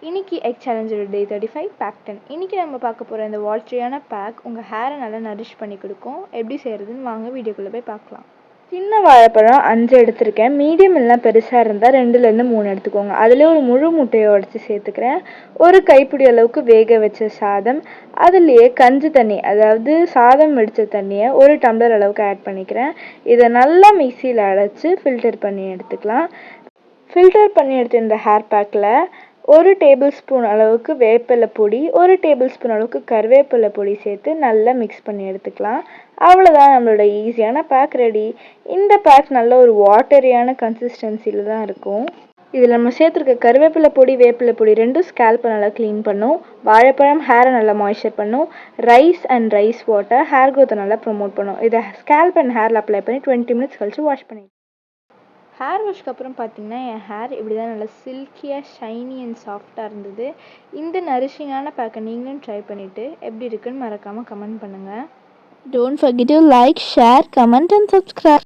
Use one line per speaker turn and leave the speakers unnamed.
இன்றைக்கி எக் சேலஞ்சோட டே 35 பேக் 10. இன்றைக்கி நம்ம பார்க்க போகிற இந்த வாட்டரியான பேக் உங்கள் ஹேரை நல்லா நரிஷ் பண்ணி கொடுக்கும். எப்படி செய்கிறதுன்னு வாங்க வீடியோக்குள்ளே போய் பார்க்கலாம். சின்ன வாழைப்பழம் 5 எடுத்திருக்கேன். மீடியம் எல்லாம் பெருசாக இருந்தால் 2லேருந்து 3 எடுத்துக்கோங்க. அதிலே ஒரு முழு முட்டையை உடச்சி சேர்த்துக்கிறேன். ஒரு கைப்பிடி அளவுக்கு வேக வச்ச சாதம், அதுலேயே கஞ்சி தண்ணி, அதாவது சாதம் வடித்த தண்ணியை 1 டம்ளர் அளவுக்கு ஆட் பண்ணிக்கிறேன். இதை நல்லா மிக்சியில் அடைச்சி ஃபில்டர் பண்ணி எடுத்துக்கலாம். ஃபில்டர் பண்ணி எடுத்த இந்த ஹேர் பேக்கில் 1 டேபிள் ஸ்பூன் அளவுக்கு வேப்பிலை பொடி, 1 டேபிள் ஸ்பூன் அளவுக்கு கருவேப்பிலை பொடி சேர்த்து நல்லா மிக்ஸ் பண்ணி எடுத்துக்கலாம். அவ்வளோதான், நம்மளோட ஈஸியான பேக் ரெடி. இந்த பேக் நல்ல ஒரு வாட்டரியான கன்சிஸ்டன்சியில் தான் இருக்கும். இதில் நம்ம சேர்த்துருக்க கருவேப்பிலை பொடி, வேப்பிலை பொடி ரெண்டும் ஸ்கேல்ப்பை நல்லா க்ளீன் பண்ணும். வாழைப்பழம் ஹேரை நல்லா மாய்ஸ்சர் பண்ணும். Rice and rice water hair க்ரோத்தை நல்லா ப்ரொமோட் பண்ணும். இதை ஸ்கேல்ப் அண்ட் ஹேரில் அப்ளை பண்ணி 20 மினிட்ஸ் கழிச்சு வாஷ் பண்ணி. ஹேர் வாஷ்க்கு அப்புறம் பார்த்திங்கன்னா என் ஹேர் இப்படி தான் நல்லா சில்கியாக, ஷைனி அண்ட் சாஃப்டாக இருந்தது. இந்த நரிஷிங்கான பேக்கை நீங்களும் ட்ரை பண்ணிவிட்டு எப்படி இருக்குன்னு மறக்காமல் கமெண்ட் பண்ணுங்கள்.
Don't forget to like, share, comment and subscribe.